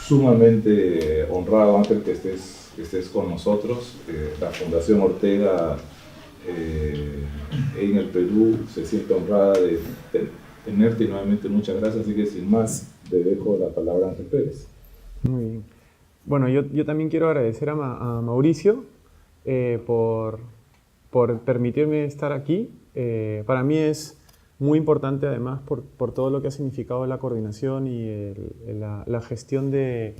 sumamente honrado, Ángel, que estés con nosotros. La Fundación Ortega en el Perú se siente honrada de tenerte y nuevamente muchas gracias. Así que sin más, le dejo la palabra a Ángel Pérez. Muy bien. Bueno, yo también quiero agradecer a Mauricio por permitirme estar aquí. Para mí es muy importante, además, por todo lo que ha significado la coordinación y la gestión del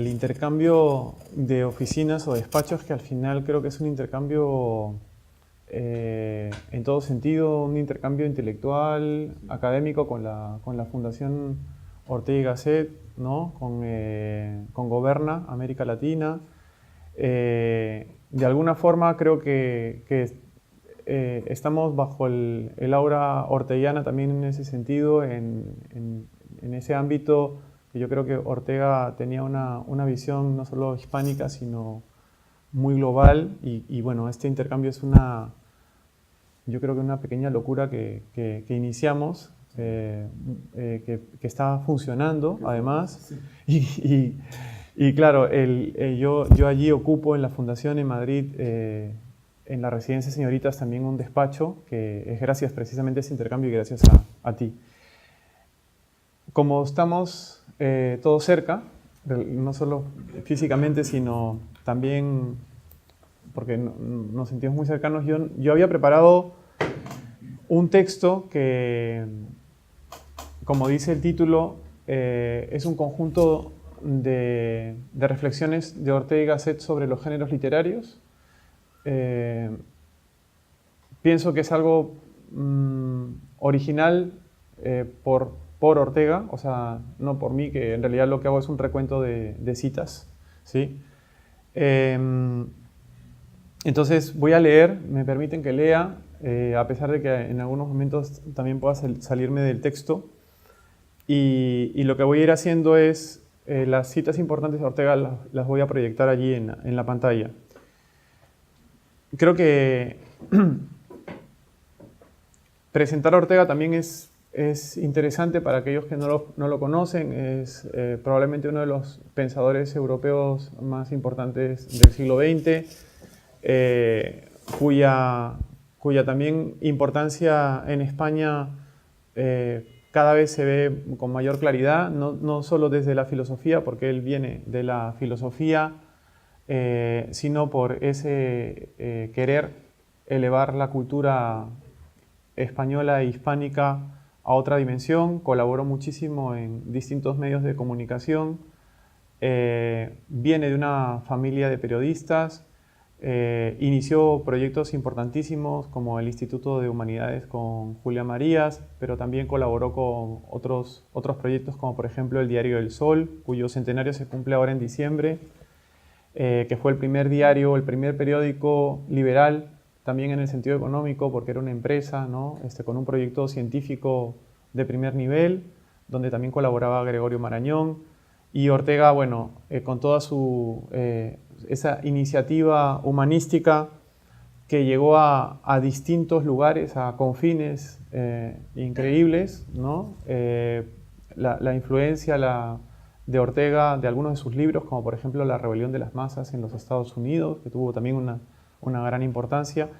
intercambio de oficinas o despachos, que al final creo que es un intercambio en todo sentido, un intercambio intelectual, académico con la Fundación Ortega y Gasset, ¿no? con Goberna América Latina. De alguna forma creo que estamos bajo el aura orteguiana también en ese sentido, en ese ámbito que yo creo que Ortega tenía una visión no solo hispánica, sino muy global, y bueno, este intercambio es yo creo que una pequeña locura que iniciamos, que está funcionando además, y claro, yo allí ocupo en la Fundación en Madrid, en la Residencia Señoritas, también un despacho, que es gracias precisamente a ese intercambio y gracias a ti. Como estamos todos cerca, no solo físicamente, sino también porque nos sentimos muy cercanos, yo había preparado un texto que, como dice el título, es un conjunto de reflexiones de Ortega y Gasset sobre los géneros literarios. Pienso que es algo original por Ortega, o sea, no por mí, que en realidad lo que hago es un recuento de citas, ¿sí? Entonces voy a leer, me permiten que lea, a pesar de que en algunos momentos también pueda salirme del texto. Y lo que voy a ir haciendo es, las citas importantes de Ortega las voy a proyectar allí en la pantalla. Creo que presentar a Ortega también es interesante para aquellos que no lo conocen. Es probablemente uno de los pensadores europeos más importantes del siglo XX, cuya también importancia en España cada vez se ve con mayor claridad, no solo desde la filosofía, porque él viene de la filosofía, sino por ese querer elevar la cultura española e hispánica a otra dimensión. Colaboró muchísimo en distintos medios de comunicación, viene de una familia de periodistas, inició proyectos importantísimos como el Instituto de Humanidades con Julia Marías, pero también colaboró con otros proyectos como por ejemplo el Diario del Sol, cuyo centenario se cumple ahora en diciembre, que fue el primer diario, el primer periódico liberal, también en el sentido económico, porque era una empresa, ¿no? Con un proyecto científico de primer nivel, donde también colaboraba Gregorio Marañón. Y Ortega, bueno, con toda esa iniciativa humanística que llegó a distintos lugares, a confines increíbles, ¿no? La influencia de Ortega, de algunos de sus libros, como por ejemplo La rebelión de las masas en los Estados Unidos, que tuvo también una gran importancia,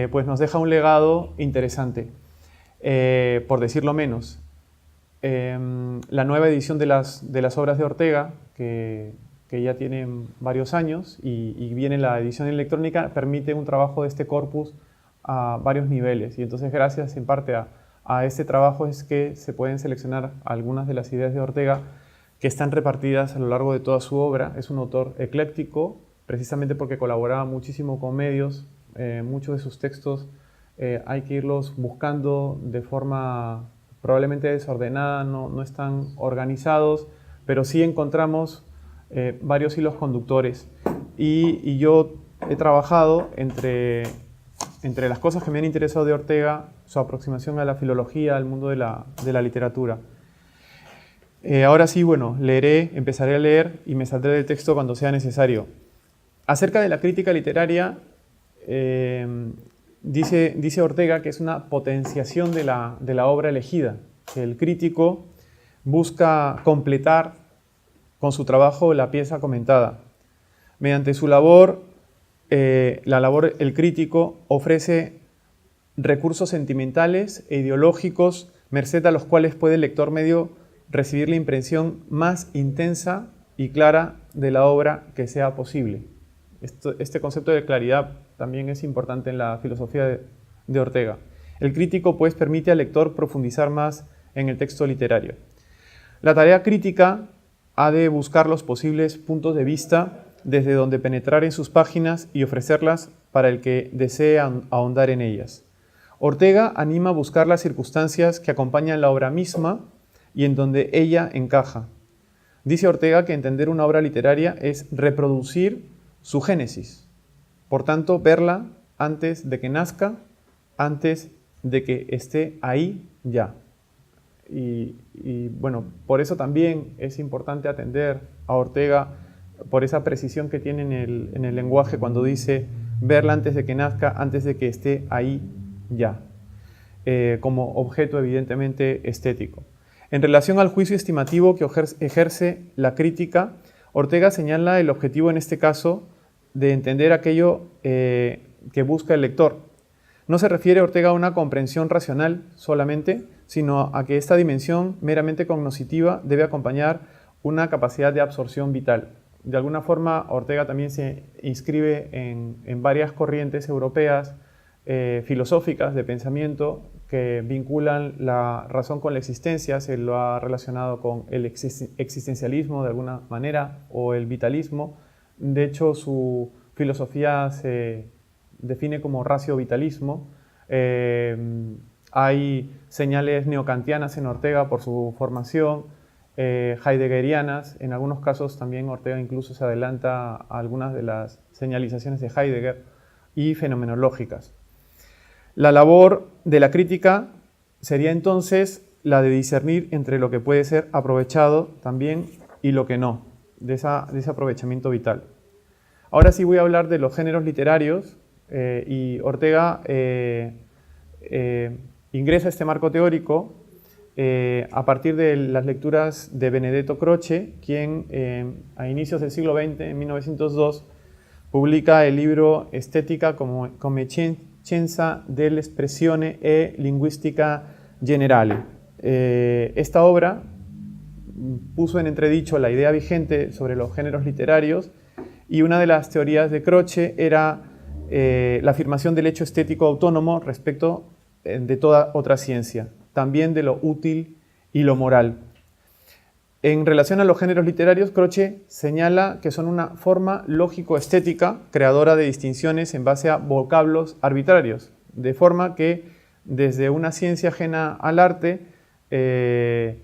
pues nos deja un legado interesante, por decirlo menos. La nueva edición de las obras de Ortega, que ya tienen varios años, y viene la edición electrónica, permite un trabajo de este corpus a varios niveles. Y entonces, gracias en parte a este trabajo, es que se pueden seleccionar algunas de las ideas de Ortega que están repartidas a lo largo de toda su obra. Es un autor ecléctico, precisamente porque colaboraba muchísimo con medios. Muchos de sus textos hay que irlos buscando de forma probablemente desordenada, no están organizados, pero sí encontramos varios hilos conductores. Y yo he trabajado entre las cosas que me han interesado de Ortega, su aproximación a la filología, al mundo de la literatura. Ahora sí, bueno, empezaré a leer y me saldré del texto cuando sea necesario. Acerca de la crítica literaria, dice Ortega que es una potenciación de la obra elegida, que el crítico busca completar con su trabajo La pieza comentada. Mediante su labor, el crítico ofrece recursos sentimentales e ideológicos, merced a los cuales puede el lector medio recibir la impresión más intensa y clara de la obra que sea posible. Este concepto de claridad también es importante en la filosofía de Ortega. El crítico, pues, permite al lector profundizar más en el texto literario. La tarea crítica ha de buscar los posibles puntos de vista desde donde penetrar en sus páginas y ofrecerlas para el que desee ahondar en ellas. Ortega anima a buscar las circunstancias que acompañan la obra misma y en donde ella encaja. Dice Ortega que entender una obra literaria es reproducir su génesis, por tanto, verla antes de que nazca, antes de que esté ahí ya. Y bueno, por eso también es importante atender a Ortega por esa precisión que tiene en el lenguaje cuando dice verla antes de que nazca, antes de que esté ahí ya, como objeto evidentemente estético. En relación al juicio estimativo que ejerce la crítica, Ortega señala el objetivo en este caso de entender aquello que busca el lector. No se refiere Ortega a una comprensión racional solamente, sino a que esta dimensión meramente cognoscitiva debe acompañar una capacidad de absorción vital. De alguna forma, Ortega también se inscribe en varias corrientes europeas filosóficas de pensamiento que vinculan la razón con la existencia. Se lo ha relacionado con el existencialismo de alguna manera o el vitalismo. De hecho, su filosofía se define como racio-vitalismo. Hay señales neokantianas en Ortega por su formación, heideggerianas. En algunos casos también Ortega incluso se adelanta a algunas de las señalizaciones de Heidegger, y fenomenológicas. La labor de la crítica sería entonces la de discernir entre lo que puede ser aprovechado también y lo que no, de ese aprovechamiento vital. Ahora sí voy a hablar de los géneros literarios, y Ortega ingresa a este marco teórico a partir de las lecturas de Benedetto Croce, quien a inicios del siglo XX, en 1902, publica el libro Estetica come scienza dell'espressione e linguistica generale. Esta obra puso en entredicho la idea vigente sobre los géneros literarios, y una de las teorías de Croce era la afirmación del hecho estético autónomo respecto de toda otra ciencia, también de lo útil y lo moral. En relación a los géneros literarios, Croce señala que son una forma lógico-estética creadora de distinciones en base a vocablos arbitrarios, de forma que desde una ciencia ajena al arte se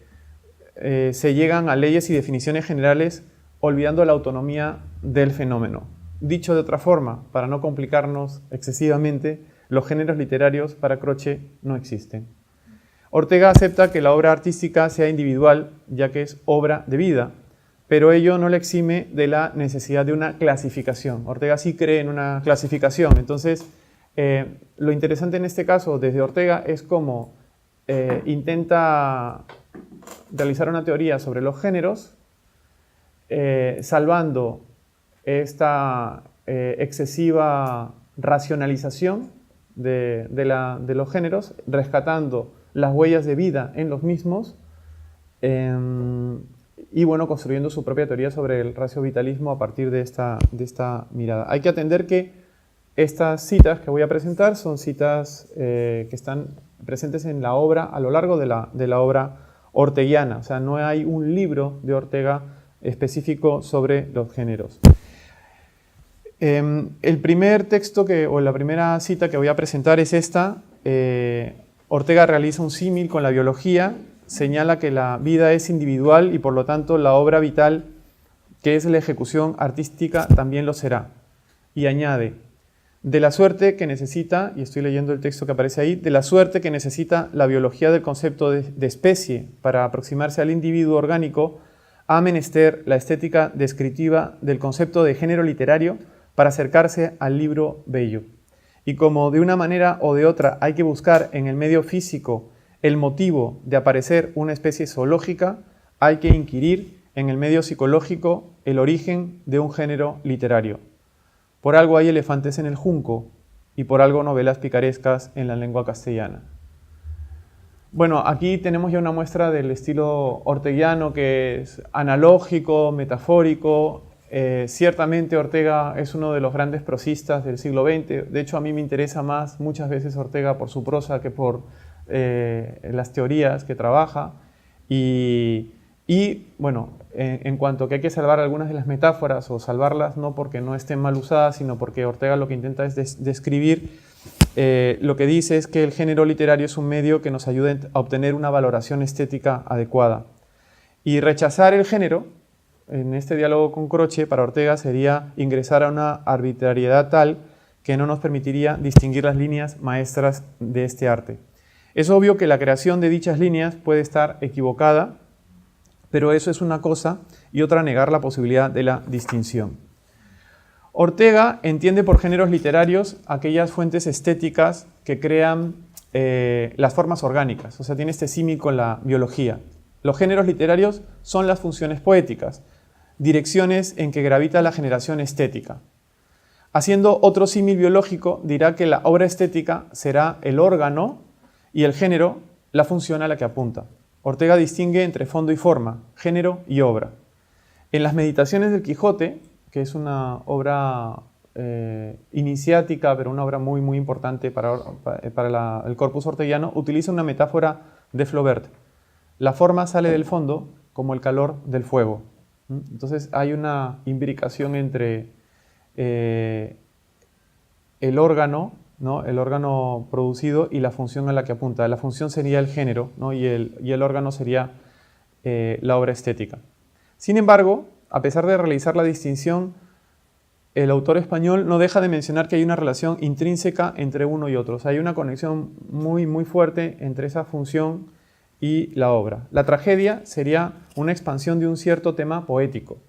llegan a leyes y definiciones generales olvidando la autonomía del fenómeno. Dicho de otra forma, para no complicarnos excesivamente, los géneros literarios para Croce no existen. Ortega acepta que la obra artística sea individual, ya que es obra de vida, pero ello no le exime de la necesidad de una clasificación. Ortega sí cree en una clasificación. Entonces, lo interesante en este caso, desde Ortega, es cómo intenta realizar una teoría sobre los géneros, salvando esta excesiva racionalización de los géneros, rescatando las huellas de vida en los mismos, y bueno, construyendo su propia teoría sobre el racio-vitalismo a partir de esta mirada. Hay que atender que estas citas que voy a presentar son citas que están presentes en la obra a lo largo de la obra orteguiana. O sea, no hay un libro de Ortega específico sobre los géneros. El primer texto o la primera cita que voy a presentar es esta. Ortega realiza un símil con la biología, señala que la vida es individual y por lo tanto la obra vital, que es la ejecución artística, también lo será. Y añade, de la suerte que necesita, y estoy leyendo el texto que aparece ahí, de la suerte que necesita la biología del concepto de especie para aproximarse al individuo orgánico, ha menester la estética descriptiva del concepto de género literario para acercarse al libro bello. Y como de una manera o de otra hay que buscar en el medio físico el motivo de aparecer una especie zoológica, hay que inquirir en el medio psicológico el origen de un género literario. Por algo hay elefantes en el junco y por algo novelas picarescas en la lengua castellana. Bueno, aquí tenemos ya una muestra del estilo orteguiano, que es analógico, metafórico. Ciertamente Ortega es uno de los grandes prosistas del siglo XX. De hecho, a mí me interesa más muchas veces Ortega por su prosa que por las teorías que trabaja. Y bueno, en cuanto a que hay que salvar algunas de las metáforas, o salvarlas no porque no estén mal usadas, sino porque Ortega lo que intenta es describir, lo que dice es que el género literario es un medio que nos ayuda a obtener una valoración estética adecuada. Y rechazar el género, en este diálogo con Croce, para Ortega sería ingresar a una arbitrariedad tal que no nos permitiría distinguir las líneas maestras de este arte. Es obvio que la creación de dichas líneas puede estar equivocada, pero eso es una cosa, y otra negar la posibilidad de la distinción. Ortega entiende por géneros literarios aquellas fuentes estéticas que crean las formas orgánicas, o sea, tiene este símil con la biología. Los géneros literarios son las funciones poéticas, direcciones en que gravita la generación estética. Haciendo otro símil biológico, dirá que la obra estética será el órgano y el género la función a la que apunta. Ortega distingue entre fondo y forma, género y obra. En las Meditaciones del Quijote, que es una obra iniciática, pero una obra muy importante para el corpus orteguiano, utiliza una metáfora de Flaubert. La forma sale del fondo como el calor del fuego. Entonces hay una imbricación entre el órgano, ¿no? El órgano producido y la función a la que apunta. La función sería el género, ¿no? y el órgano sería la obra estética. Sin embargo, a pesar de realizar la distinción, el autor español no deja de mencionar que hay una relación intrínseca entre uno y otro. O sea, hay una conexión muy fuerte entre esa función y la obra. La tragedia sería una expansión de un cierto tema poético.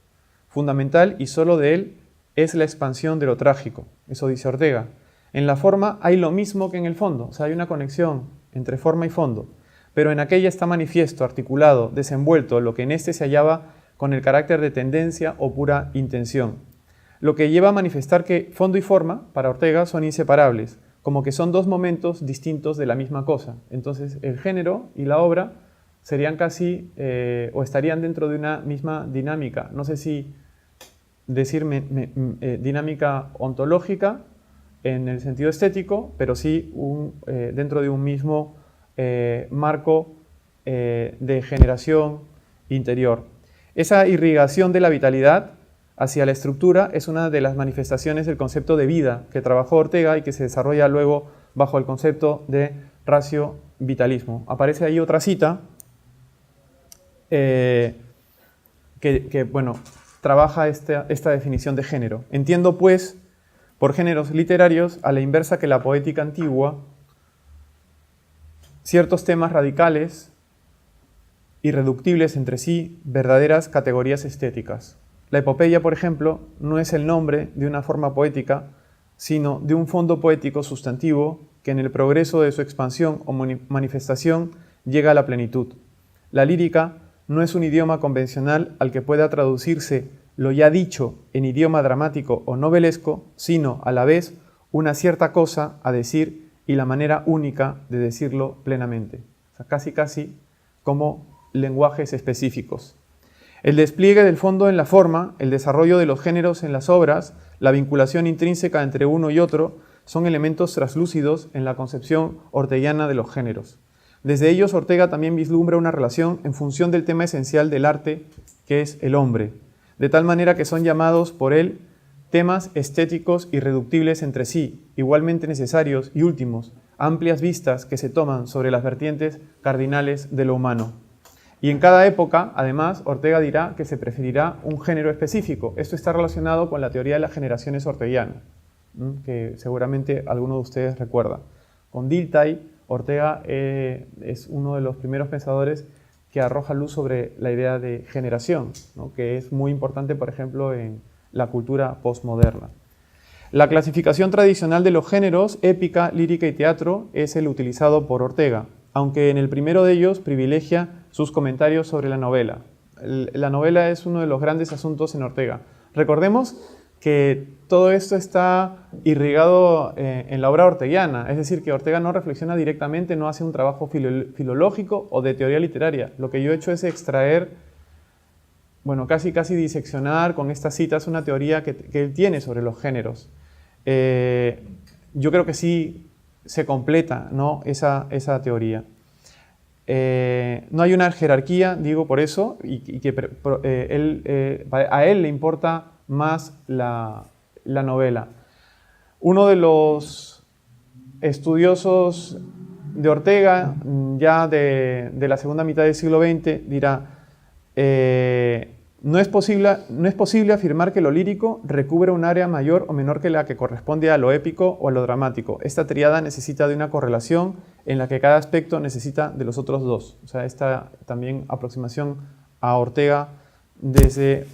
Fundamental y solo de él es la expansión de lo trágico. Eso dice Ortega. En la forma hay lo mismo que en el fondo. O sea, hay una conexión entre forma y fondo. Pero en aquella está manifiesto, articulado, desenvuelto, lo que en este se hallaba con el carácter de tendencia o pura intención. Lo que lleva a manifestar que fondo y forma, para Ortega, son inseparables, como que son dos momentos distintos de la misma cosa. Entonces, el género y la obra serían casi, o estarían dentro de una misma dinámica. No sé si decir dinámica ontológica en el sentido estético, pero sí dentro de un mismo marco de generación interior. Esa irrigación de la vitalidad hacia la estructura es una de las manifestaciones del concepto de vida que trabajó Ortega y que se desarrolla luego bajo el concepto de ratio-vitalismo. Aparece ahí otra cita que bueno, trabaja esta definición de género. Entiendo, pues, por géneros literarios, a la inversa que la poética antigua, ciertos temas radicales, irreductibles entre sí, verdaderas categorías estéticas. La epopeya, por ejemplo, no es el nombre de una forma poética, sino de un fondo poético sustantivo que en el progreso de su expansión o manifestación llega a la plenitud. La lírica no es un idioma convencional al que pueda traducirse lo ya dicho en idioma dramático o novelesco, sino a la vez una cierta cosa a decir y la manera única de decirlo plenamente. O sea, casi como lenguajes específicos. El despliegue del fondo en la forma, el desarrollo de los géneros en las obras, la vinculación intrínseca entre uno y otro, son elementos traslúcidos en la concepción orteguiana de los géneros. Desde ellos, Ortega también vislumbra una relación en función del tema esencial del arte, que es el hombre, de tal manera que son llamados por él temas estéticos irreductibles entre sí, igualmente necesarios y últimos, amplias vistas que se toman sobre las vertientes cardinales de lo humano. Y en cada época, además, Ortega dirá que se preferirá un género específico. Esto está relacionado con la teoría de las generaciones orteguiana, que seguramente alguno de ustedes recuerda. Con Dilthey, Ortega es uno de los primeros pensadores que arroja luz sobre la idea de generación, ¿no? Que es muy importante, por ejemplo, en la cultura postmoderna. La clasificación tradicional de los géneros, épica, lírica y teatro, es el utilizado por Ortega, aunque en el primero de ellos privilegia sus comentarios sobre la novela. la novela es uno de los grandes asuntos en Ortega. Recordemos que todo esto está irrigado en la obra orteguiana, es decir, que Ortega no reflexiona directamente, no hace un trabajo filológico o de teoría literaria. Lo que yo he hecho es extraer, bueno, casi diseccionar con estas citas una teoría que él tiene sobre los géneros. Yo creo que sí se completa, ¿no?, esa teoría. No hay una jerarquía, digo por eso, y que a él le importa más la novela. Uno de los estudiosos de Ortega, ya de la segunda mitad del siglo XX, dirá: no es posible afirmar que lo lírico recubre un área mayor o menor que la que corresponde a lo épico o a lo dramático. Esta tríada necesita de una correlación en la que cada aspecto necesita de los otros dos. O sea, esta también aproximación a Ortega desde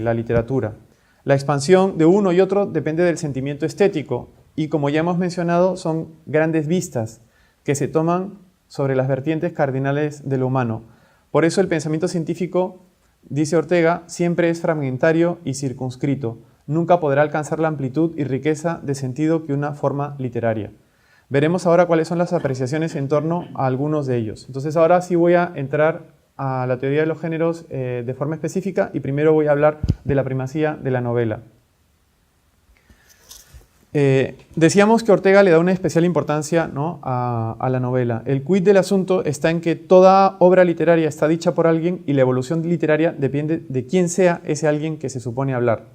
la literatura. La expansión de uno y otro depende del sentimiento estético y, como ya hemos mencionado, son grandes vistas que se toman sobre las vertientes cardinales de lo humano. Por eso el pensamiento científico, dice Ortega, siempre es fragmentario y circunscrito. Nunca podrá alcanzar la amplitud y riqueza de sentido que una forma literaria. Veremos ahora cuáles son las apreciaciones en torno a algunos de ellos. Entonces ahora sí voy a entrar a la teoría de los géneros de forma específica y primero voy a hablar de la primacía de la novela. Decíamos que Ortega le da una especial importancia, ¿no?, a la novela. El quid del asunto está en que toda obra literaria está dicha por alguien y la evolución literaria depende de quién sea ese alguien que se supone hablar.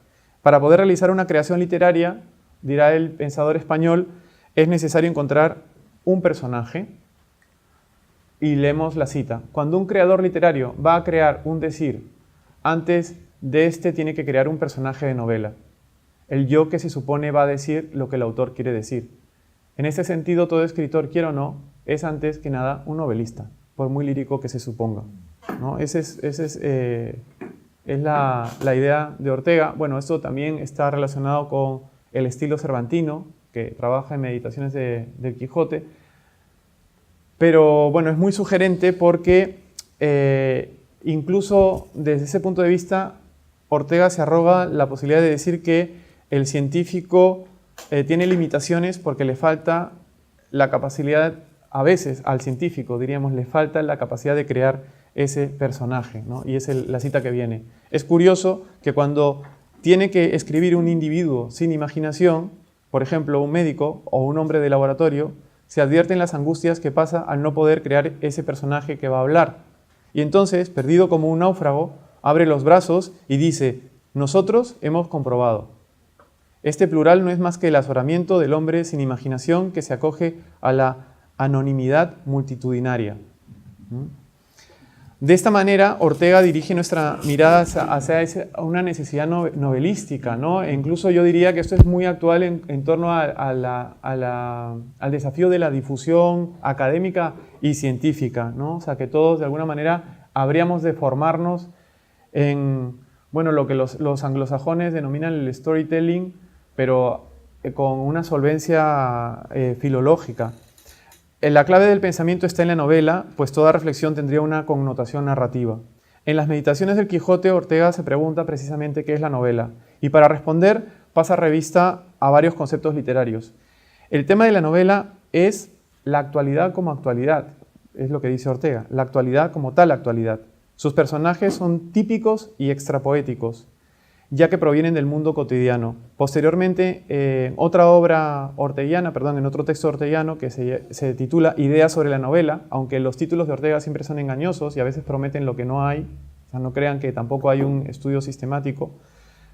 Para poder realizar una creación literaria, dirá el pensador español, es necesario encontrar un personaje. Y leemos la cita: cuando un creador literario va a crear un decir, antes de este tiene que crear un personaje de novela. El yo que se supone va a decir lo que el autor quiere decir. En este sentido, todo escritor, quiera o no, es antes que nada un novelista, por muy lírico que se suponga, ¿no? Esa es la idea de Ortega. Bueno, esto también está relacionado con el estilo cervantino, que trabaja en Meditaciones del Quijote. Pero bueno, es muy sugerente porque incluso desde ese punto de vista Ortega se arroga la posibilidad de decir que el científico tiene limitaciones porque le falta la capacidad, a veces al científico diríamos, le falta la capacidad de crear ese personaje, ¿no? Y es la cita que viene. Es curioso que cuando tiene que escribir un individuo sin imaginación, por ejemplo un médico o un hombre de laboratorio, se advierten las angustias que pasa al no poder crear ese personaje que va a hablar. Y entonces, perdido como un náufrago, abre los brazos y dice: nosotros hemos comprobado. Este plural no es más que el azoramiento del hombre sin imaginación que se acoge a la anonimidad multitudinaria. De esta manera, Ortega dirige nuestra mirada hacia una necesidad novelística, ¿no? E incluso yo diría que esto es muy actual en torno al desafío de la difusión académica y científica, ¿no? O sea, que todos de alguna manera habríamos de formarnos en, bueno, lo que los anglosajones denominan el storytelling, pero con una solvencia filológica. La clave del pensamiento está en la novela, pues toda reflexión tendría una connotación narrativa. En las Meditaciones del Quijote, Ortega se pregunta precisamente qué es la novela, y para responder pasa revista a varios conceptos literarios. El tema de la novela es la actualidad como actualidad, es lo que dice Ortega, la actualidad como tal actualidad. Sus personajes son típicos y extrapoéticos, ya que provienen del mundo cotidiano. Posteriormente, en otra obra orteguiana, en otro texto orteguiano que se titula Ideas sobre la novela, aunque los títulos de Ortega siempre son engañosos y a veces prometen lo que no hay, o sea, no crean que tampoco hay un estudio sistemático,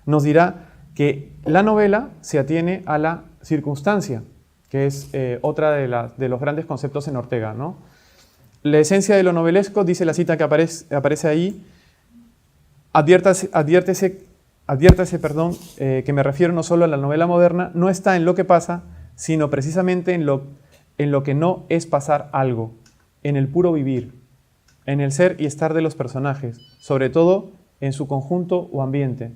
nos dirá que la novela se atiene a la circunstancia, que es otra de los grandes conceptos en Ortega, ¿no? La esencia de lo novelesco, dice la cita que aparece ahí, adviértese, que me refiero no solo a la novela moderna, no está en lo que pasa, sino precisamente en lo que no es pasar algo, en el puro vivir, en el ser y estar de los personajes, sobre todo en su conjunto o ambiente.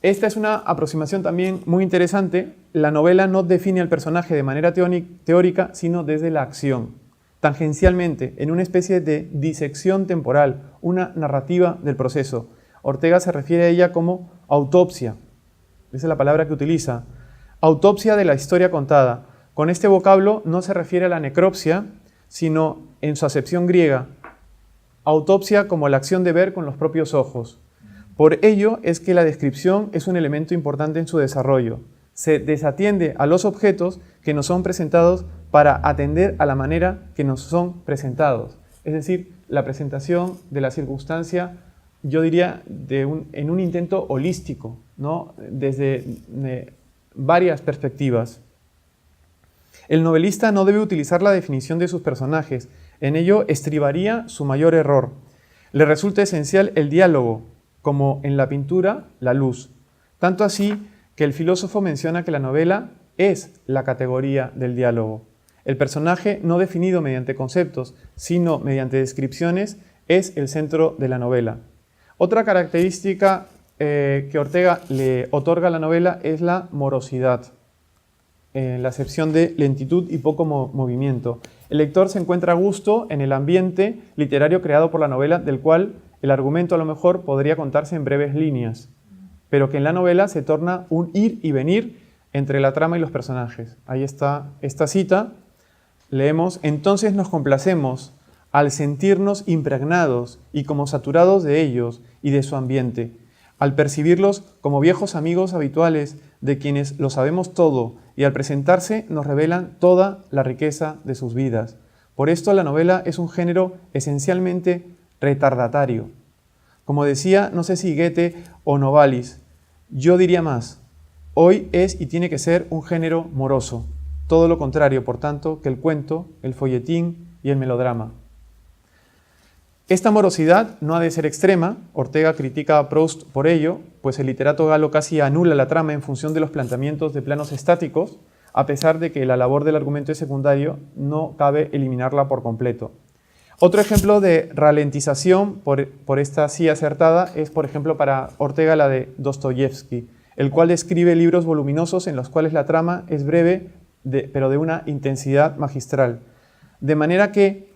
Esta es una aproximación también muy interesante. La novela no define al personaje de manera teórica, sino desde la acción. tangencialmente, en una especie de disección temporal, una narrativa del proceso. Ortega se refiere a ella como autopsia. Esa es la palabra que utiliza. Autopsia de la historia contada. Con este vocablo no se refiere a la necropsia, sino en su acepción griega. Autopsia como la acción de ver con los propios ojos. Por ello es que la descripción es un elemento importante en su desarrollo. Se desatiende a los objetos que nos son presentados para atender a la manera que nos son presentados. Es decir, la presentación de la circunstancia, yo diría, en un intento holístico, ¿no? Desde varias perspectivas. El novelista no debe utilizar la definición de sus personajes. En ello estribaría su mayor error. Le resulta esencial el diálogo, como en la pintura, la luz. Tanto así que el filósofo menciona que la novela es la categoría del diálogo. El personaje no definido mediante conceptos, sino mediante descripciones, es el centro de la novela. Otra característica que Ortega le otorga a la novela es la morosidad, la acepción de lentitud y poco movimiento. El lector se encuentra a gusto en el ambiente literario creado por la novela, del cual el argumento a lo mejor podría contarse en breves líneas, pero que en la novela se torna un ir y venir entre la trama y los personajes. Ahí está esta cita. Leemos: entonces nos complacemos al sentirnos impregnados y como saturados de ellos y de su ambiente, al percibirlos como viejos amigos habituales de quienes lo sabemos todo y al presentarse nos revelan toda la riqueza de sus vidas. Por esto la novela es un género esencialmente retardatario. Como decía, no sé si Goethe o Novalis, yo diría más, hoy es y tiene que ser un género moroso. Todo lo contrario, por tanto, que el cuento, el folletín y el melodrama. Esta morosidad no ha de ser extrema. Ortega critica a Proust por ello, pues el literato galo casi anula la trama en función de los planteamientos de planos estáticos, a pesar de que la labor del argumento es secundario, no cabe eliminarla por completo. Otro ejemplo de ralentización, por esta sí acertada, es por ejemplo para Ortega la de Dostoyevsky, el cual escribe libros voluminosos en los cuales la trama es breve, pero de una intensidad magistral. De manera que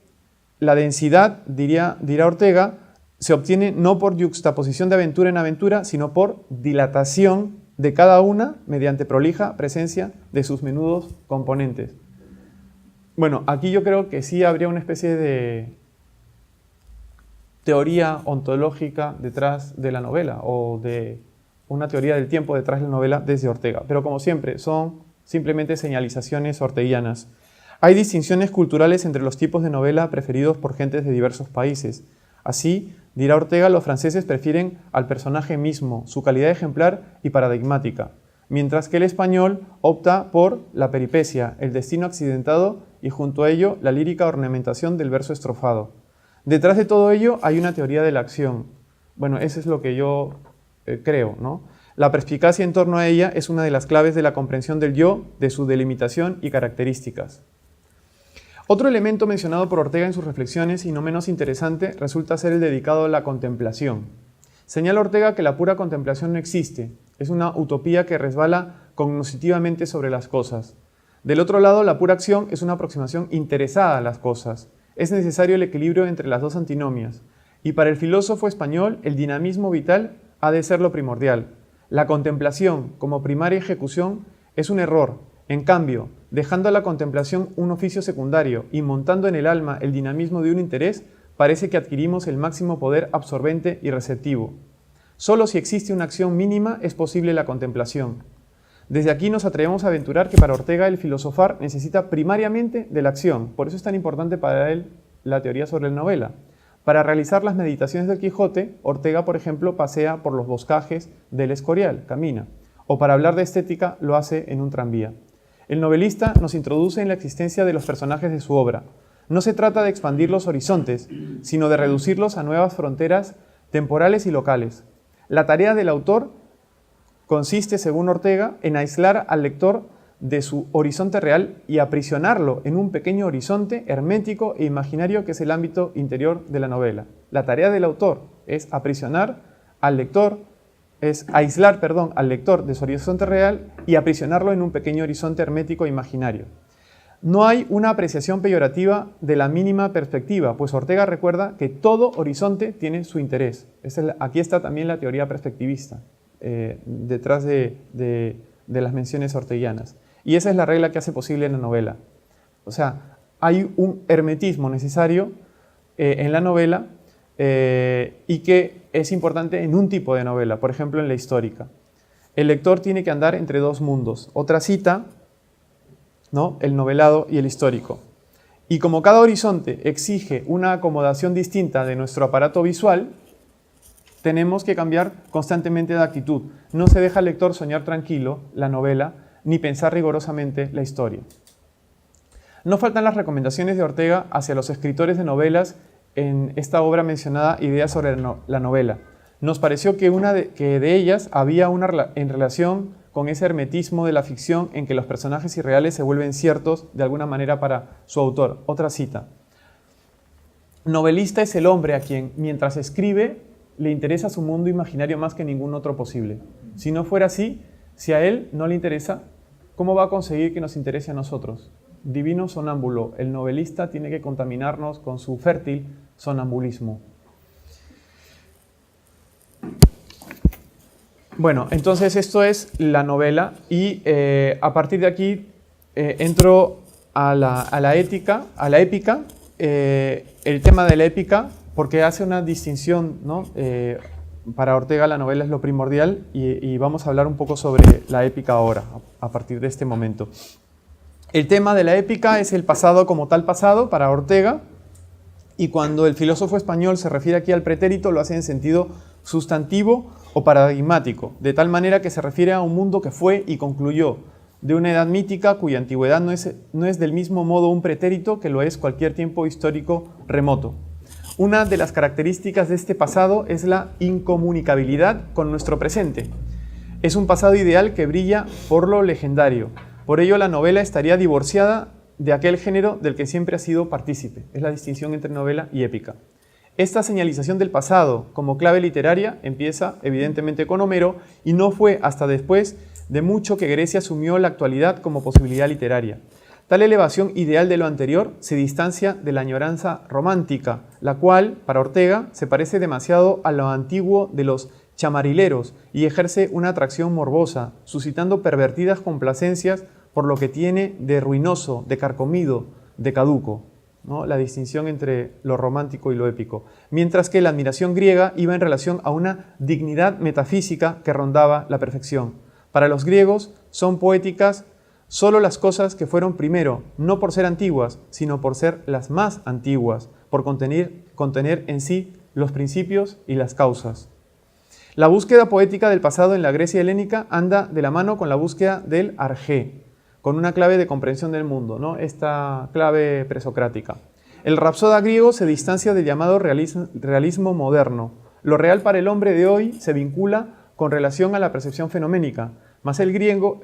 la densidad, dirá Ortega, se obtiene no por yuxtaposición de aventura en aventura, sino por dilatación de cada una mediante prolija presencia de sus menudos componentes. Bueno, aquí yo creo que sí habría una especie de teoría ontológica detrás de la novela, o de una teoría del tiempo detrás de la novela desde Ortega. Pero como siempre, son simplemente señalizaciones orteguianas. Hay distinciones culturales entre los tipos de novela preferidos por gentes de diversos países. Así, dirá Ortega, los franceses prefieren al personaje mismo, su calidad ejemplar y paradigmática, mientras que el español opta por la peripecia, el destino accidentado y junto a ello la lírica ornamentación del verso estrofado. Detrás de todo ello hay una teoría de la acción. Bueno, eso es lo que yo creo, ¿no? La perspicacia en torno a ella es una de las claves de la comprensión del yo, de su delimitación y características. Otro elemento mencionado por Ortega en sus reflexiones, y no menos interesante, resulta ser el dedicado a la contemplación. Señala Ortega que la pura contemplación no existe, es una utopía que resbala cognoscitivamente sobre las cosas. Del otro lado, la pura acción es una aproximación interesada a las cosas. Es necesario el equilibrio entre las dos antinomias, y para el filósofo español el dinamismo vital ha de ser lo primordial. La contemplación como primaria ejecución es un error. En cambio, dejando a la contemplación un oficio secundario y montando en el alma el dinamismo de un interés, parece que adquirimos el máximo poder absorbente y receptivo. Solo si existe una acción mínima es posible la contemplación. Desde aquí nos atrevemos a aventurar que para Ortega el filosofar necesita primariamente de la acción. Por eso es tan importante para él la teoría sobre la novela. Para realizar las meditaciones del Quijote, Ortega, por ejemplo, pasea por los boscajes del Escorial, camina. O para hablar de estética, lo hace en un tranvía. El novelista nos introduce en la existencia de los personajes de su obra. No se trata de expandir los horizontes, sino de reducirlos a nuevas fronteras temporales y locales. La tarea del autor consiste, según Ortega, en aislar al lector de su horizonte real y aprisionarlo en un pequeño horizonte hermético e imaginario que es el ámbito interior de la novela. La tarea del autor es aprisionar al lector, aislar al lector de su horizonte real y aprisionarlo en un pequeño horizonte hermético e imaginario. No hay una apreciación peyorativa de la mínima perspectiva, pues Ortega recuerda que todo horizonte tiene su interés. Aquí está también la teoría perspectivista, detrás de las menciones orteguianas. Y esa es la regla que hace posible la novela. O sea, hay un hermetismo necesario en la novela y que es importante en un tipo de novela, por ejemplo en la histórica. El lector tiene que andar entre dos mundos. Otra cita, ¿no? El novelado y el histórico. Y como cada horizonte exige una acomodación distinta de nuestro aparato visual, tenemos que cambiar constantemente de actitud. No se deja al lector soñar tranquilo la novela, ni pensar rigurosamente la historia. No faltan las recomendaciones de Ortega hacia los escritores de novelas en esta obra mencionada, Ideas sobre la novela. Nos pareció que de ellas había una en relación con ese hermetismo de la ficción en que los personajes irreales se vuelven ciertos de alguna manera para su autor. Otra cita. Novelista es el hombre a quien, mientras escribe, le interesa su mundo imaginario más que ningún otro posible. Si no fuera así, si a él no le interesa, ¿cómo va a conseguir que nos interese a nosotros? Divino sonámbulo, el novelista tiene que contaminarnos con su fértil sonambulismo. Bueno, entonces esto es la novela y a partir de aquí entro a la épica, el tema de la épica, porque hace una distinción, ¿no? Para Ortega la novela es lo primordial y vamos a hablar un poco sobre la épica ahora, a partir de este momento. El tema de la épica es el pasado como tal pasado para Ortega, y cuando el filósofo español se refiere aquí al pretérito lo hace en sentido sustantivo o paradigmático, de tal manera que se refiere a un mundo que fue y concluyó, de una edad mítica cuya antigüedad no es del mismo modo un pretérito que lo es cualquier tiempo histórico remoto. Una de las características de este pasado es la incomunicabilidad con nuestro presente. Es un pasado ideal que brilla por lo legendario. Por ello la novela estaría divorciada de aquel género del que siempre ha sido partícipe. Es la distinción entre novela y épica. Esta señalización del pasado como clave literaria empieza evidentemente con Homero y no fue hasta después de mucho que Grecia asumió la actualidad como posibilidad literaria. Tal elevación ideal de lo anterior se distancia de la añoranza romántica, la cual, para Ortega, se parece demasiado a lo antiguo de los chamarileros y ejerce una atracción morbosa, suscitando pervertidas complacencias por lo que tiene de ruinoso, de carcomido, de caduco, ¿no? La distinción entre lo romántico y lo épico. Mientras que la admiración griega iba en relación a una dignidad metafísica que rondaba la perfección. Para los griegos son poéticas solo las cosas que fueron primero, no por ser antiguas, sino por ser las más antiguas, por contener en sí los principios y las causas. La búsqueda poética del pasado en la Grecia helénica anda de la mano con la búsqueda del arjé, con una clave de comprensión del mundo, ¿no? Esta clave presocrática. El rapsoda griego se distancia del llamado realismo moderno. Lo real para el hombre de hoy se vincula con relación a la percepción fenoménica, mas el griego,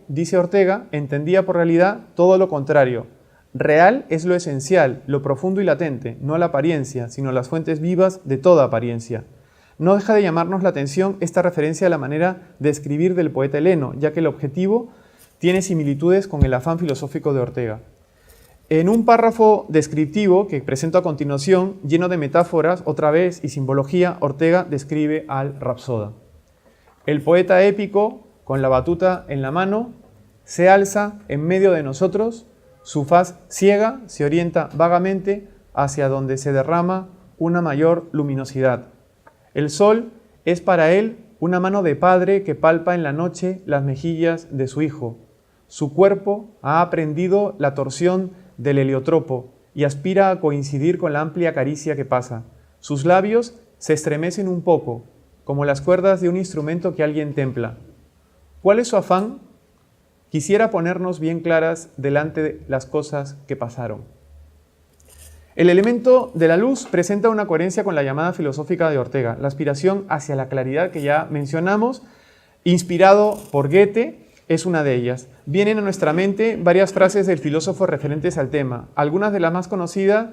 dice Ortega, entendía por realidad todo lo contrario. Real es lo esencial, lo profundo y latente, no la apariencia, sino las fuentes vivas de toda apariencia. No deja de llamarnos la atención esta referencia a la manera de escribir del poeta heleno, ya que el objetivo tiene similitudes con el afán filosófico de Ortega. En un párrafo descriptivo que presento a continuación, lleno de metáforas, otra vez, y simbología, Ortega describe al rapsoda. El poeta épico, con la batuta en la mano, se alza en medio de nosotros, su faz ciega se orienta vagamente hacia donde se derrama una mayor luminosidad. El sol es para él una mano de padre que palpa en la noche las mejillas de su hijo. Su cuerpo ha aprendido la torsión del heliotropo y aspira a coincidir con la amplia caricia que pasa. Sus labios se estremecen un poco, como las cuerdas de un instrumento que alguien templa. ¿Cuál es su afán? Quisiera ponernos bien claras delante de las cosas que pasaron. El elemento de la luz presenta una coherencia con la llamada filosófica de Ortega, la aspiración hacia la claridad que ya mencionamos, inspirado por Goethe, es una de ellas. Vienen a nuestra mente varias frases del filósofo referentes al tema. Alguna de las más conocidas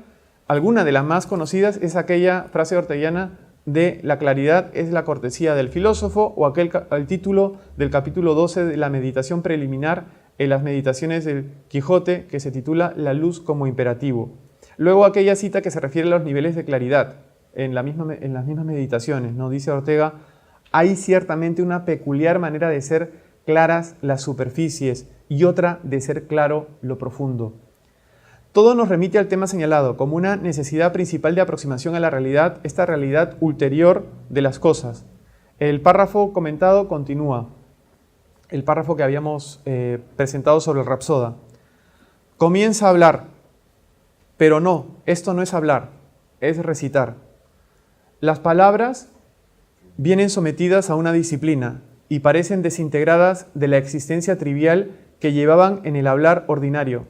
es aquella frase orteguiana de la claridad es la cortesía del filósofo, o el título del capítulo 12 de la meditación preliminar en las meditaciones del Quijote, que se titula La luz como imperativo. Luego aquella cita que se refiere a los niveles de claridad, en las mismas meditaciones, ¿no? Dice Ortega: hay ciertamente una peculiar manera de ser claras las superficies y otra de ser claro lo profundo. Todo nos remite al tema señalado como una necesidad principal de aproximación a la realidad, esta realidad ulterior de las cosas. El párrafo comentado continúa, el párrafo que habíamos presentado sobre el Rapsoda. Comienza a hablar, pero no, esto no es hablar, es recitar. Las palabras vienen sometidas a una disciplina y parecen desintegradas de la existencia trivial que llevaban en el hablar ordinario.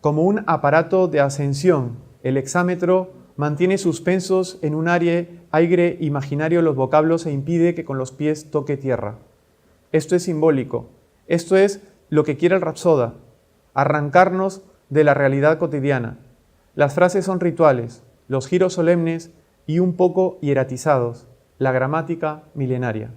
Como un aparato de ascensión, el hexámetro mantiene suspensos en un aire imaginario los vocablos e impide que con los pies toque tierra. Esto es simbólico, esto es lo que quiere el Rapsoda, arrancarnos de la realidad cotidiana. Las frases son rituales, los giros solemnes y un poco hieratizados, la gramática milenaria.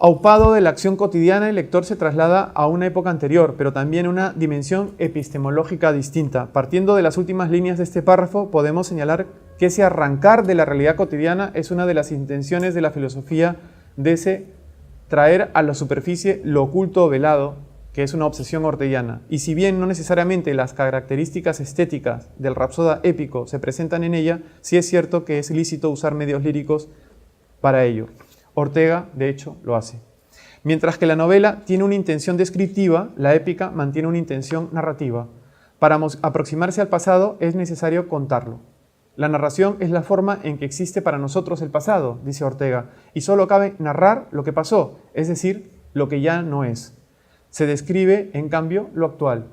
Aupado de la acción cotidiana, el lector se traslada a una época anterior, pero también a una dimensión epistemológica distinta. Partiendo de las últimas líneas de este párrafo, podemos señalar que ese arrancar de la realidad cotidiana es una de las intenciones de la filosofía de ese traer a la superficie lo oculto o velado, que es una obsesión orteguiana. Y si bien no necesariamente las características estéticas del Rapsoda épico se presentan en ella, sí es cierto que es lícito usar medios líricos para ello. Ortega, de hecho, lo hace. Mientras que la novela tiene una intención descriptiva, la épica mantiene una intención narrativa. Para aproximarse al pasado es necesario contarlo. La narración es la forma en que existe para nosotros el pasado, dice Ortega, y solo cabe narrar lo que pasó, es decir, lo que ya no es. Se describe, en cambio, lo actual.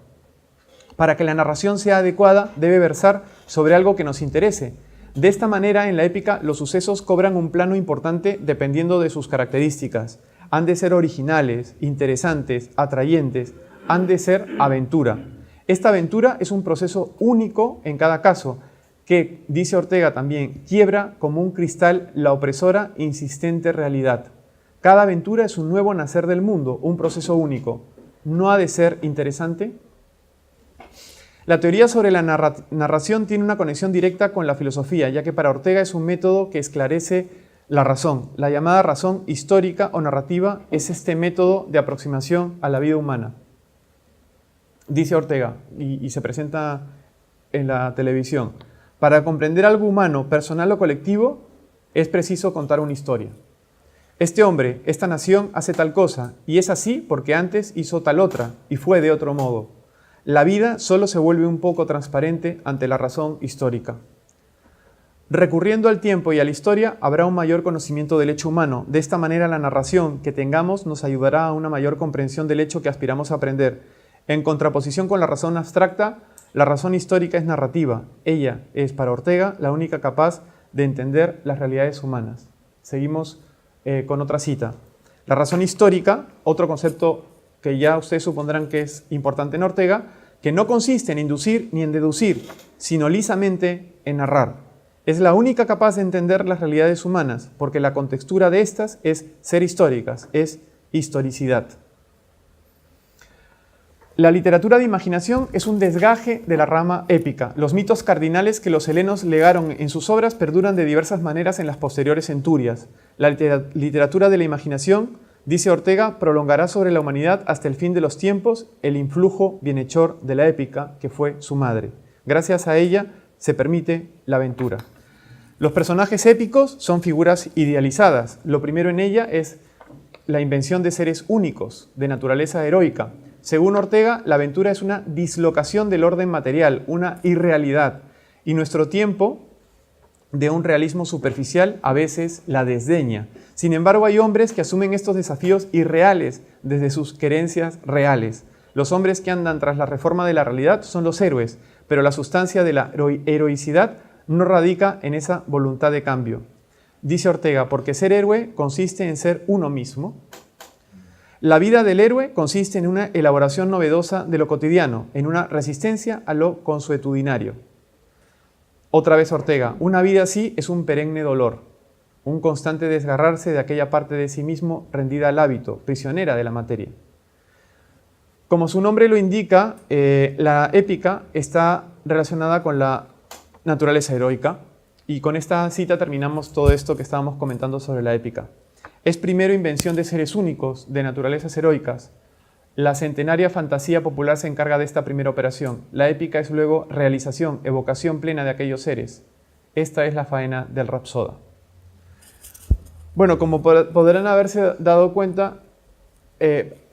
Para que la narración sea adecuada, debe versar sobre algo que nos interese. De esta manera, en la épica, los sucesos cobran un plano importante dependiendo de sus características. Han de ser originales, interesantes, atrayentes, han de ser aventura. Esta aventura es un proceso único en cada caso, que, dice Ortega también, quiebra como un cristal la opresora insistente realidad. Cada aventura es un nuevo nacer del mundo, un proceso único. ¿No ha de ser interesante? La teoría sobre la narración tiene una conexión directa con la filosofía, ya que para Ortega es un método que esclarece la razón. La llamada razón histórica o narrativa es este método de aproximación a la vida humana. Dice Ortega, y se presenta en la televisión: para comprender algo humano, personal o colectivo, es preciso contar una historia. Este hombre, esta nación, hace tal cosa, y es así porque antes hizo tal otra, y fue de otro modo. La vida solo se vuelve un poco transparente ante la razón histórica. Recurriendo al tiempo y a la historia, habrá un mayor conocimiento del hecho humano. De esta manera, la narración que tengamos nos ayudará a una mayor comprensión del hecho que aspiramos a aprender. En contraposición con la razón abstracta, la razón histórica es narrativa. Ella es, para Ortega, la única capaz de entender las realidades humanas. Seguimos con otra cita. La razón histórica, otro concepto que ya ustedes supondrán que es importante en Ortega, que no consiste en inducir ni en deducir, sino lisamente en narrar. Es la única capaz de entender las realidades humanas, porque la contextura de estas es ser históricas, es historicidad. La literatura de imaginación es un desgaje de la rama épica. Los mitos cardinales que los helenos legaron en sus obras perduran de diversas maneras en las posteriores centurias. La literatura de la imaginación, dice Ortega, prolongará sobre la humanidad hasta el fin de los tiempos el influjo bienhechor de la épica, que fue su madre. Gracias a ella se permite la aventura. Los personajes épicos son figuras idealizadas. Lo primero en ella es la invención de seres únicos, de naturaleza heroica. Según Ortega, la aventura es una dislocación del orden material, una irrealidad, y nuestro tiempo, de un realismo superficial, a veces la desdeña. Sin embargo, hay hombres que asumen estos desafíos irreales desde sus creencias reales. Los hombres que andan tras la reforma de la realidad son los héroes, pero la sustancia de la heroicidad no radica en esa voluntad de cambio. Dice Ortega, porque ser héroe consiste en ser uno mismo. La vida del héroe consiste en una elaboración novedosa de lo cotidiano, en una resistencia a lo consuetudinario. Otra vez Ortega, una vida así es un perenne dolor, un constante desgarrarse de aquella parte de sí mismo rendida al hábito, prisionera de la materia. Como su nombre lo indica, la épica está relacionada con la naturaleza heroica, y con esta cita terminamos todo esto que estábamos comentando sobre la épica. Es primero invención de seres únicos, de naturalezas heroicas. La centenaria fantasía popular se encarga de esta primera operación. La épica es luego realización, evocación plena de aquellos seres. Esta es la faena del rapsoda. Bueno, como podrán haberse dado cuenta,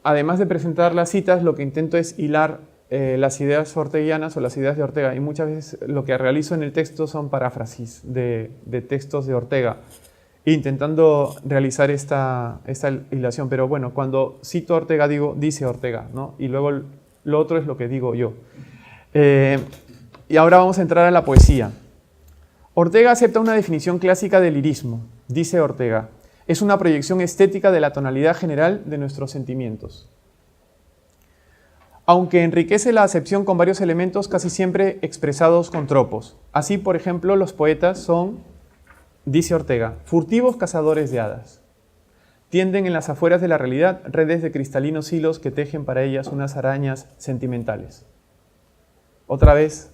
además de presentar las citas, lo que intento es hilar las ideas orteguianas o las ideas de Ortega, y muchas veces lo que realizo en el texto son paráfrasis de textos de Ortega, intentando realizar esta hilación. Pero bueno, cuando cito a Ortega digo, dice Ortega, ¿no? Y luego lo otro es lo que digo yo. Y ahora vamos a entrar a la poesía. Ortega acepta una definición clásica del lirismo. Dice Ortega, es una proyección estética de la tonalidad general de nuestros sentimientos. Aunque enriquece la acepción con varios elementos casi siempre expresados con tropos. Así, por ejemplo, los poetas son, dice Ortega, furtivos cazadores de hadas. Tienden en las afueras de la realidad redes de cristalinos hilos que tejen para ellas unas arañas sentimentales. Otra vez,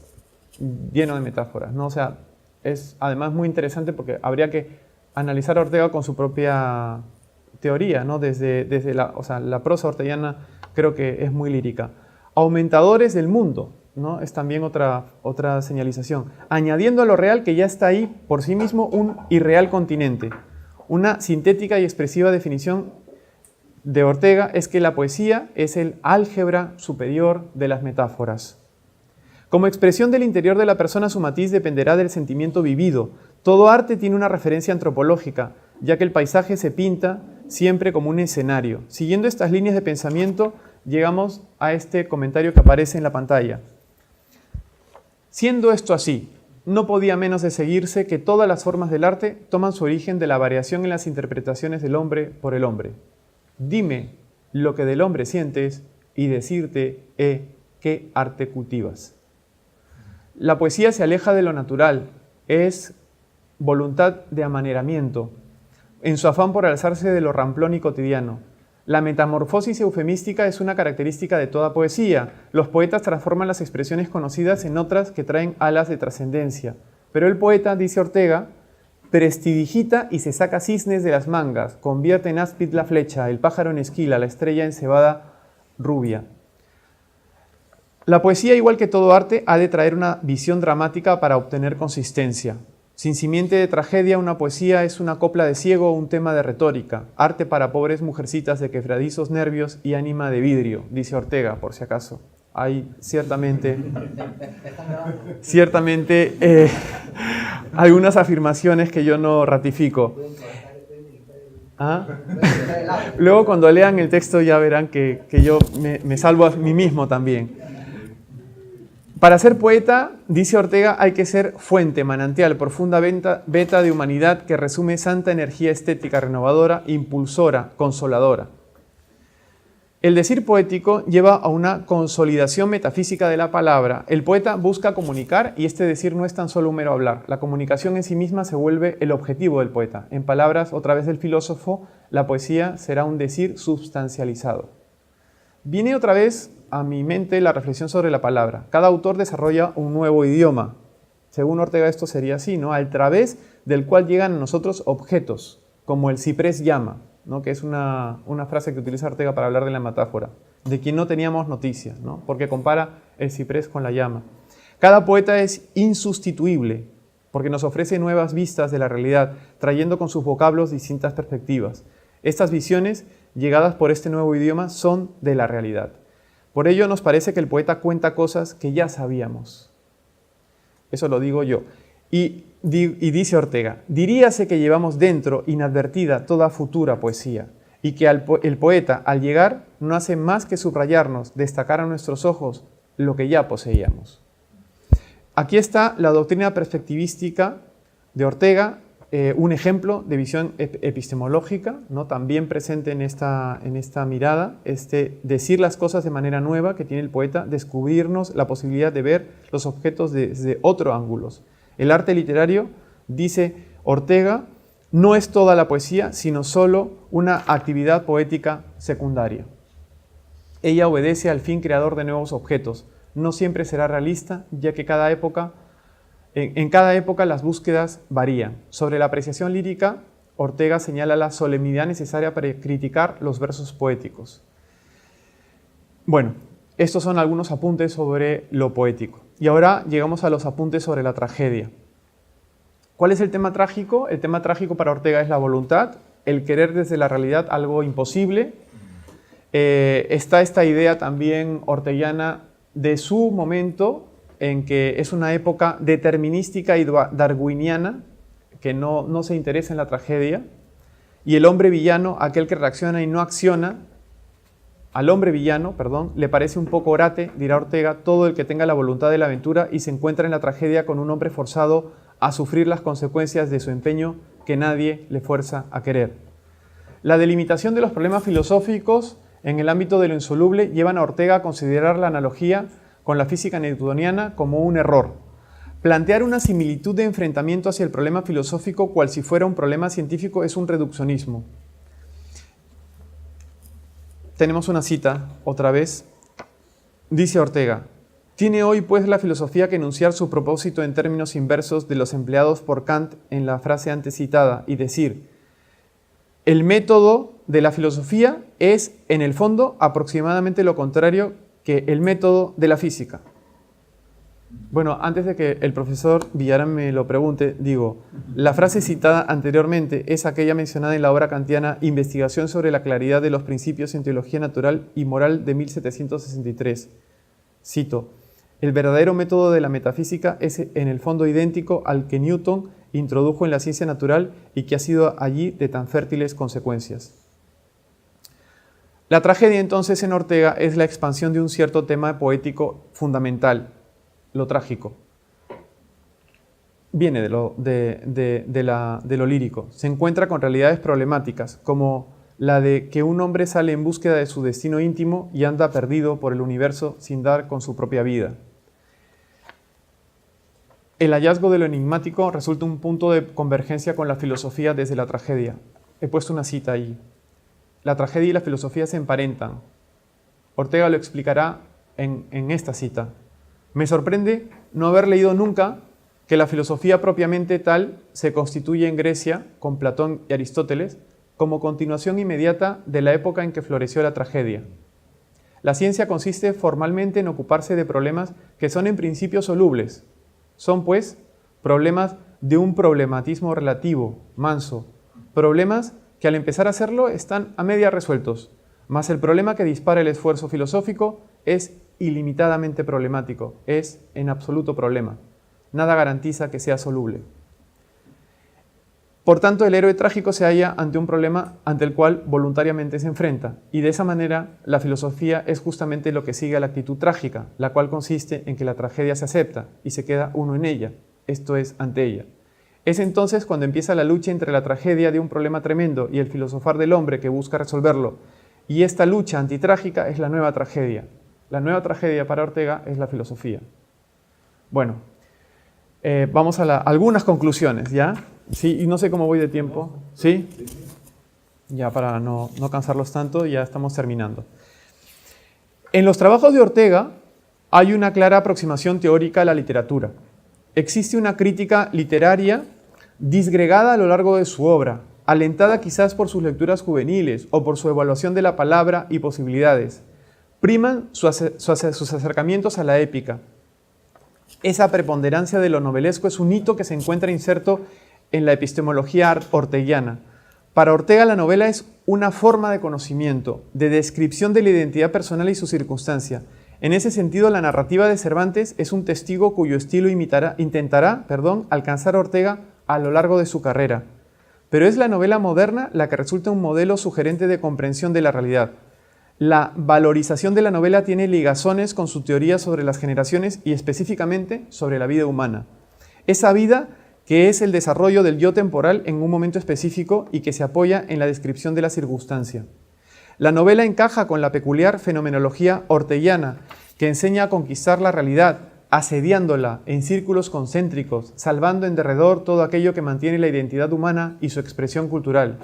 lleno de metáforas, ¿no? O sea, es además muy interesante porque habría que analizar a Ortega con su propia teoría, ¿no? Desde la prosa orteguiana creo que es muy lírica. Aumentadores del mundo, ¿no? Es también otra señalización. Añadiendo a lo real que ya está ahí por sí mismo un irreal continente. Una sintética y expresiva definición de Ortega es que la poesía es el álgebra superior de las metáforas. Como expresión del interior de la persona, su matiz dependerá del sentimiento vivido. Todo arte tiene una referencia antropológica, ya que el paisaje se pinta siempre como un escenario. Siguiendo estas líneas de pensamiento, llegamos a este comentario que aparece en la pantalla. Siendo esto así, no podía menos de seguirse que todas las formas del arte toman su origen de la variación en las interpretaciones del hombre por el hombre. Dime lo que del hombre sientes y decirte qué arte cultivas. La poesía se aleja de lo natural, es voluntad de amaneramiento, en su afán por alzarse de lo ramplón y cotidiano. La metamorfosis eufemística es una característica de toda poesía. Los poetas transforman las expresiones conocidas en otras que traen alas de trascendencia. Pero el poeta, dice Ortega, prestidigita y se saca cisnes de las mangas, convierte en áspid la flecha, el pájaro en esquila, la estrella en cebada rubia. La poesía, igual que todo arte, ha de traer una visión dramática para obtener consistencia. Sin simiente de tragedia, una poesía es una copla de ciego o un tema de retórica, arte para pobres mujercitas de quebradizos nervios y ánima de vidrio, dice Ortega, por si acaso. Hay ciertamente algunas afirmaciones que yo no ratifico. ¿Ah? Luego cuando lean el texto ya verán que yo me salvo a mí mismo también. Para ser poeta, dice Ortega, hay que ser fuente, manantial, profunda veta de humanidad que resume santa energía estética renovadora, impulsora, consoladora. El decir poético lleva a una consolidación metafísica de la palabra. El poeta busca comunicar y este decir no es tan solo un mero hablar. La comunicación en sí misma se vuelve el objetivo del poeta. En palabras, otra vez del filósofo, la poesía será un decir substancializado. Viene otra vez a mi mente la reflexión sobre la palabra. Cada autor desarrolla un nuevo idioma. Según Ortega esto sería así, ¿no? A través del cual llegan a nosotros objetos, como el ciprés llama, ¿no? Que es una frase que utiliza Ortega para hablar de la metáfora, de quien no teníamos noticias, ¿no? Porque compara el ciprés con la llama. Cada poeta es insustituible, porque nos ofrece nuevas vistas de la realidad, trayendo con sus vocablos distintas perspectivas. Estas visiones, llegadas por este nuevo idioma, son de la realidad. Por ello nos parece que el poeta cuenta cosas que ya sabíamos. Eso lo digo yo. Y dice Ortega, diríase que llevamos dentro inadvertida toda futura poesía y que el poeta al llegar no hace más que subrayarnos, destacar a nuestros ojos lo que ya poseíamos. Aquí está la doctrina perspectivística de Ortega, un ejemplo de visión epistemológica, ¿no? También presente en esta mirada, decir las cosas de manera nueva que tiene el poeta, descubrirnos la posibilidad de ver los objetos desde otros ángulos. El arte literario, dice Ortega, no es toda la poesía, sino solo una actividad poética secundaria. Ella obedece al fin creador de nuevos objetos. No siempre será realista, ya que en cada época las búsquedas varían. Sobre la apreciación lírica, Ortega señala la solemnidad necesaria para criticar los versos poéticos. Bueno, estos son algunos apuntes sobre lo poético. Y ahora llegamos a los apuntes sobre la tragedia. ¿Cuál es el tema trágico? El tema trágico para Ortega es la voluntad, el querer desde la realidad algo imposible. Está esta idea también orteguiana de su momento, en que es una época determinística y darwiniana, que no se interesa en la tragedia, y el hombre villano, aquel que reacciona y no acciona, al hombre villano, le parece un poco orate, dirá Ortega, todo el que tenga la voluntad de la aventura y se encuentra en la tragedia con un hombre forzado a sufrir las consecuencias de su empeño que nadie le fuerza a querer. La delimitación de los problemas filosóficos en el ámbito de lo insoluble llevan a Ortega a considerar la analogía con la física newtoniana como un error. Plantear una similitud de enfrentamiento hacia el problema filosófico cual si fuera un problema científico es un reduccionismo. Tenemos una cita, otra vez. Dice Ortega: «Tiene hoy pues la filosofía que enunciar su propósito en términos inversos de los empleados por Kant en la frase antes citada y decir: el método de la filosofía es, en el fondo, aproximadamente lo contrario que el método de la física». Bueno, antes de que el profesor Villarán me lo pregunte, digo, la frase citada anteriormente es aquella mencionada en la obra kantiana Investigación sobre la claridad de los principios en teología natural y moral de 1763. Cito: «El verdadero método de la metafísica es en el fondo idéntico al que Newton introdujo en la ciencia natural y que ha sido allí de tan fértiles consecuencias». La tragedia entonces en Ortega es la expansión de un cierto tema poético fundamental, lo trágico. Viene de lo lírico. Se encuentra con realidades problemáticas, como la de que un hombre sale en búsqueda de su destino íntimo y anda perdido por el universo sin dar con su propia vida. El hallazgo de lo enigmático resulta un punto de convergencia con la filosofía desde la tragedia. He puesto una cita ahí. La tragedia y la filosofía se emparentan. Ortega lo explicará en esta cita. «Me sorprende no haber leído nunca que la filosofía propiamente tal se constituye en Grecia, con Platón y Aristóteles, como continuación inmediata de la época en que floreció la tragedia. La ciencia consiste formalmente en ocuparse de problemas que son en principio solubles. Son, pues, problemas de un problematismo relativo, manso, problemas que al empezar a hacerlo están a media resueltos, mas el problema que dispara el esfuerzo filosófico es ilimitadamente problemático, es en absoluto problema. Nada garantiza que sea soluble. Por tanto, el héroe trágico se halla ante un problema ante el cual voluntariamente se enfrenta, y de esa manera la filosofía es justamente lo que sigue a la actitud trágica, la cual consiste en que la tragedia se acepta y se queda uno en ella, esto es, ante ella. Es entonces cuando empieza la lucha entre la tragedia de un problema tremendo y el filosofar del hombre que busca resolverlo, y esta lucha antitrágica es la nueva tragedia. La nueva tragedia para Ortega es la filosofía. Bueno, vamos a algunas conclusiones, ¿ya? Sí, y no sé cómo voy de tiempo. ¿Sí? Ya para no cansarlos tanto, ya estamos terminando. En los trabajos de Ortega hay una clara aproximación teórica a la literatura. Existe una crítica literaria disgregada a lo largo de su obra, alentada quizás por sus lecturas juveniles o por su evaluación de la palabra y posibilidades. Priman sus acercamientos a la épica. Esa preponderancia de lo novelesco es un hito que se encuentra inserto en la epistemología orteguiana. Para Ortega la novela es una forma de conocimiento, de descripción de la identidad personal y su circunstancia. En ese sentido, la narrativa de Cervantes es un testigo cuyo estilo intentará alcanzar a Ortega a lo largo de su carrera. Pero es la novela moderna la que resulta un modelo sugerente de comprensión de la realidad. La valorización de la novela tiene ligazones con su teoría sobre las generaciones y específicamente sobre la vida humana. Esa vida que es el desarrollo del yo temporal en un momento específico y que se apoya en la descripción de la circunstancia. La novela encaja con la peculiar fenomenología orteguiana que enseña a conquistar la realidad, asediándola en círculos concéntricos, salvando en derredor todo aquello que mantiene la identidad humana y su expresión cultural.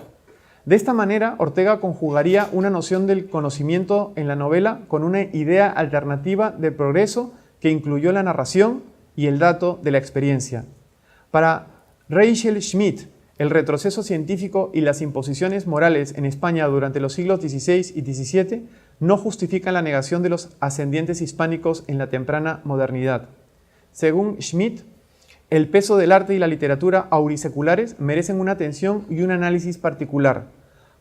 De esta manera, Ortega conjugaría una noción del conocimiento en la novela con una idea alternativa de progreso que incluyó la narración y el dato de la experiencia. Para Rachel Schmidt, el retroceso científico y las imposiciones morales en España durante los siglos XVI y XVII no justifican la negación de los ascendientes hispánicos en la temprana modernidad. Según Schmidt, el peso del arte y la literatura auriculares merecen una atención y un análisis particular.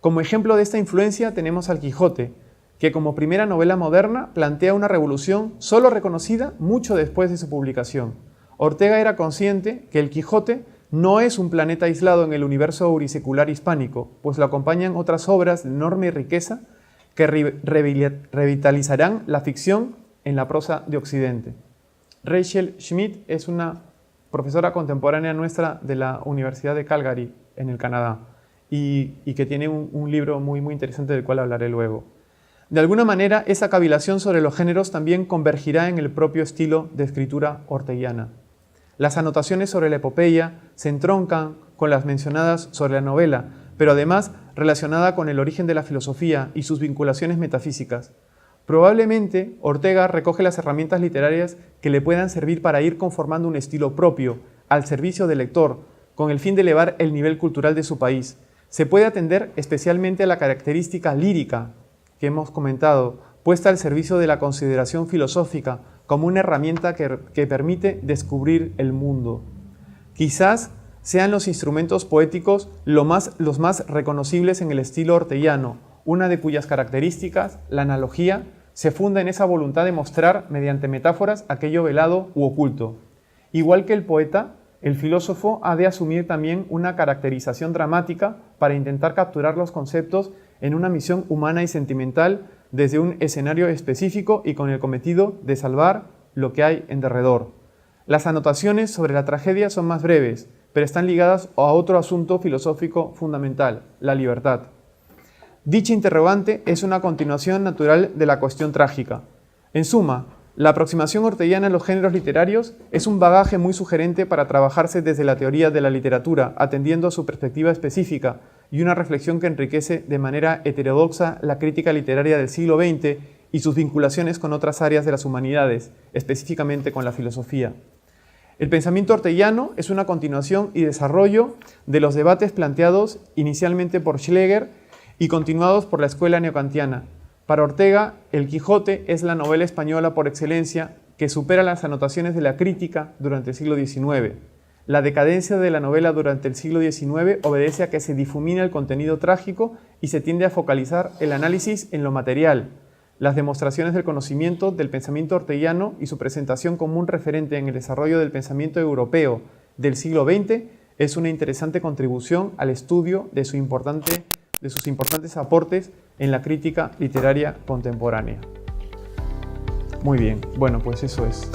Como ejemplo de esta influencia tenemos al Quijote, que como primera novela moderna plantea una revolución solo reconocida mucho después de su publicación. Ortega era consciente que el Quijote no es un planeta aislado en el universo aurisecular hispánico, pues lo acompañan otras obras de enorme riqueza que revitalizarán la ficción en la prosa de Occidente. Rachel Schmidt es una profesora contemporánea nuestra de la Universidad de Calgary, en el Canadá, y que tiene un libro muy interesante del cual hablaré luego. De alguna manera, esa cavilación sobre los géneros también convergirá en el propio estilo de escritura orteguiana. Las anotaciones sobre la epopeya se entroncan con las mencionadas sobre la novela, pero además relacionada con el origen de la filosofía y sus vinculaciones metafísicas. Probablemente Ortega recoge las herramientas literarias que le puedan servir para ir conformando un estilo propio, al servicio del lector, con el fin de elevar el nivel cultural de su país. Se puede atender especialmente a la característica lírica que hemos comentado, puesta al servicio de la consideración filosófica como una herramienta que permite descubrir el mundo. Quizás sean los instrumentos poéticos los más reconocibles en el estilo orteguiano, una de cuyas características, la analogía, se funda en esa voluntad de mostrar mediante metáforas aquello velado u oculto. Igual que el poeta, el filósofo ha de asumir también una caracterización dramática para intentar capturar los conceptos en una misión humana y sentimental desde un escenario específico y con el cometido de salvar lo que hay en derredor. Las anotaciones sobre la tragedia son más breves, pero están ligadas a otro asunto filosófico fundamental, la libertad. Dicha interrogante es una continuación natural de la cuestión trágica. En suma, la aproximación orteguiana a los géneros literarios es un bagaje muy sugerente para trabajarse desde la teoría de la literatura, atendiendo a su perspectiva específica, y una reflexión que enriquece de manera heterodoxa la crítica literaria del siglo XX y sus vinculaciones con otras áreas de las humanidades, específicamente con la filosofía. El pensamiento orteguiano es una continuación y desarrollo de los debates planteados inicialmente por Schlegel y continuados por la escuela neokantiana. Para Ortega, El Quijote es la novela española por excelencia que supera las anotaciones de la crítica durante el siglo XIX. La decadencia de la novela durante el siglo XIX obedece a que se difumina el contenido trágico y se tiende a focalizar el análisis en lo material. Las demostraciones del conocimiento del pensamiento orteguiano y su presentación como un referente en el desarrollo del pensamiento europeo del siglo XX es una interesante contribución al estudio de sus importantes aportes en la crítica literaria contemporánea. Muy bien, bueno, pues eso es.